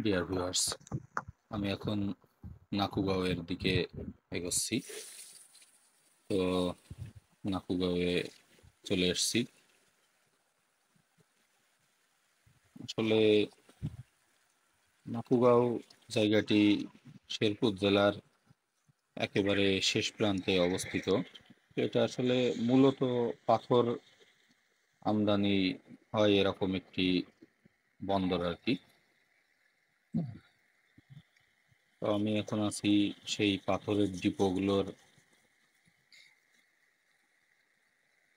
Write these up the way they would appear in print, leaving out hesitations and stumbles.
Dear viewers, আমি এখন নাকুগাঁওয়ের দিকে এগোচ্ছি। তো নাকুগাঁওয়ে চলে এসেছি। আসলে নাকুগাঁও জায়গাটি শেরপুর জেলার একেবারে শেষ প্রান্তে অবস্থিত। এটা আসলে মূলত পাথর আমদানি হয় এরকম একটি বন্দর আর কি। তো আমি এখন আছি সেই পাথরের ডিপোগুলোর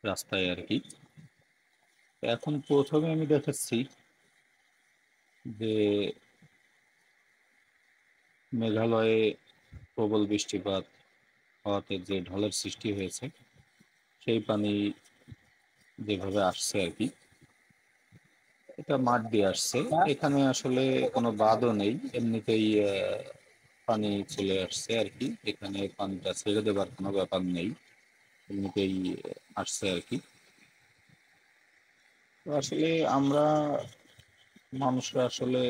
রাস্তায় আর কি। এখন প্রথমে আমি দেখাচ্ছি যে মেঘালয়ে প্রবল বৃষ্টিপাত হওয়াতে যে ঢলের সৃষ্টি হয়েছে, সেই পানি যেভাবে আসছে আর কি, এটা মাঠ দিয়ে আসছে। এখানে আসলে কোনো বাঁধও নেই, এমনিতেই পানি চলে আসছে আর কি। এখানে পানিটা ছেড়ে দেবার কোনো ব্যাপার নেই, এমনিতেই আসছে আর কি। তো আসলে আমরা মানুষরা আসলে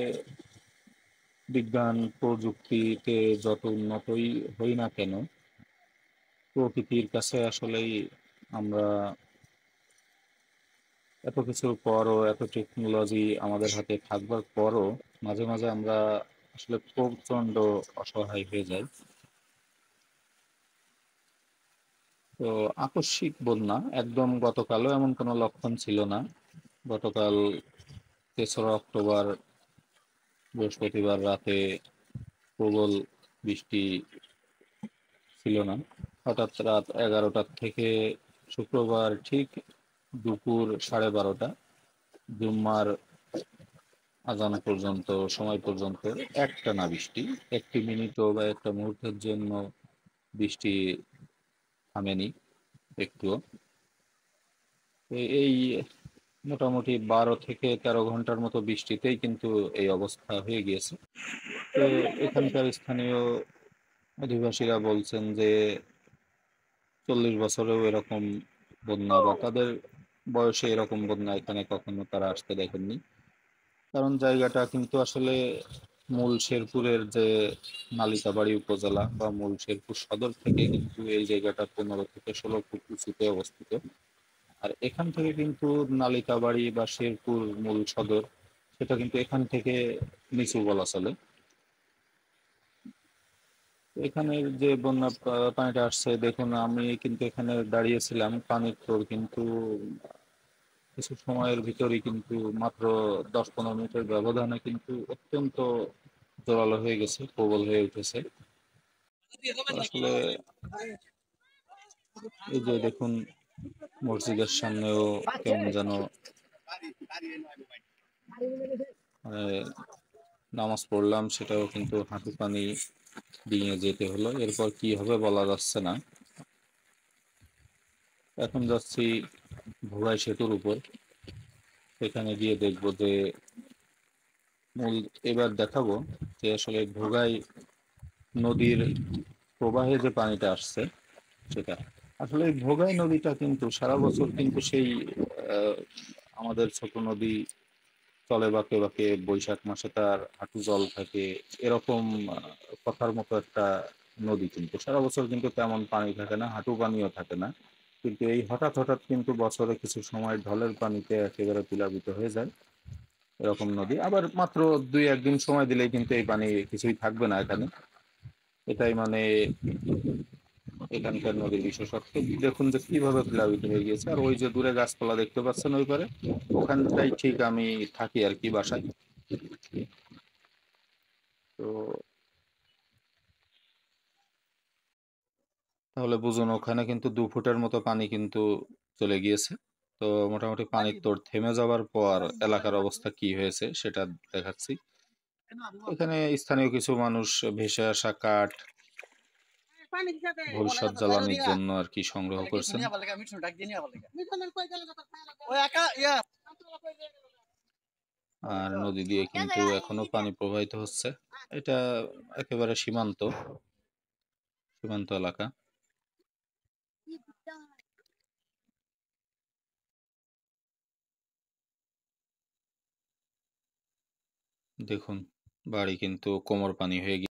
বিজ্ঞান প্রযুক্তিতে যত উন্নতই হই না কেন, প্রকৃতির কাছে আসলেই আমরা এত কিছুর পরও, এত টেকনোলজি আমাদের হাতে থাকবার পরও মাঝে মাঝে আমরা আসলে প্রচন্ড অসহায় হয়ে যাই। তো আকস্মিক বন্যা একদম গতকালও এমন কোনো লক্ষণ ছিল না। গতকাল 3রা অক্টোবর বৃহস্পতিবার রাতে প্রবল বৃষ্টি ছিল না। হঠাৎ রাত 11টার থেকে শুক্রবার ঠিক দুপুর 12:30 জুম্মার আজান পর্যন্ত, সময় পর্যন্ত একটানা বৃষ্টি। একটি মিনিটও বা একটা মুহূর্তের জন্য বৃষ্টি থামেনি একটুও। এই মোটামুটি 12 থেকে 13 ঘন্টার মতো বৃষ্টিতেই কিন্তু এই অবস্থা হয়ে গিয়েছে। তো এখানকার স্থানীয় অধিবাসীরা বলছেন যে 40 বছরেও এরকম বন্যা বা তাদের বয়সে এরকম বন্যা এখানে কখনো তারা আসতে দেখেননি। কারণ জায়গাটা কিন্তু আসলে মূল শেরপুরের যে নালিতাবাড়ী উপজেলা বা মূল শেরপুর সদর থেকে কিন্তু এই জায়গাটা 15 থেকে 16 ফুট উঁচুতে অবস্থিত। আর এখান থেকে কিন্তু নালিতাবাড়ী বা শেরপুর মূল সদর, সেটা কিন্তু এখান থেকে নিচু বলা চলে। এখানের যে বন্যা পানিটা আসছে, দেখুন আমি কিন্তু এখানে দাঁড়িয়েছিলাম, পানির তোর কিন্তু কিছু সময়ের ভিতরেই কিন্তু মাত্র 10-15 মিনিটের ব্যবধানে কিন্তু অত্যন্ত জোরালো হয়ে গেছে, প্রবল হয়ে উঠেছে। তো আসলে এই যে দেখুন, মসজিদের সামনেও কেমন যেন মানে নামাজ পড়লাম, সেটাও কিন্তু হাঁটু পানি দিয়ে যেতে হলো। এরপর কি হবে বলা যাচ্ছে না। এখন যাচ্ছি ভোগাই সেতুর উপর, সেখানে গিয়ে দেখবো যে মূল, এবার দেখাবো যে আসলে ভোগাই নদীর প্রবাহে যে পানিটা আসছে সেটা আসলে এই ভোগাই নদীটা কিন্তু সারা বছর কিন্তু সেই আহ, আমাদের ছোট নদী চলে বাঁকে বাঁকে, বৈশাখ মাসে তার হাঁটু জল থাকে, এরকম কথার মতো একটা নদী। কিন্তু সারা বছর কিন্তু তেমন পানি থাকে না, হাঁটু পানিও থাকে না। কিন্তু এই হঠাৎ হঠাৎ কিন্তু বছরে কিছু সময় ঢলের পানিতে একেবারে প্লাবিত হয়ে যায় এরকম নদী। আবার মাত্র 2-1 দিন সময় দিলেই কিন্তু এই পানি কিছুই থাকবে না এখানে। এটাই মানে এখানকার নদীর বিশেষত্ব। দেখুন যে কিভাবে প্লাবিত হয়ে গিয়েছে। আর ওই যে দূরে গাছপালা দেখতে পাচ্ছেন ওই পারে, ওখানটাই ঠিক আমি থাকি আর কি, বাসায়। তো তাহলে বুঝুন, ওখানে কিন্তু 2 ফুটের মতো পানি কিন্তু চলে গিয়েছে। তো মোটামুটি পানির তোর থেমে যাওয়ার পর এলাকার অবস্থা কি হয়েছে সেটা দেখাচ্ছি। এখানে স্থানীয় কিছু মানুষ ভেসে আসা কাঠ ভবিষ্যৎ জ্বালানির জন্য আর কি সংগ্রহ করছেন। আর নদী দিয়ে কিন্তু এখনো পানি প্রবাহিত হচ্ছে। এটা একেবারে সীমান্ত সীমান্ত এলাকা। দেখুন বাড়ি কিন্তু কোমর পানি হয়ে গিয়ে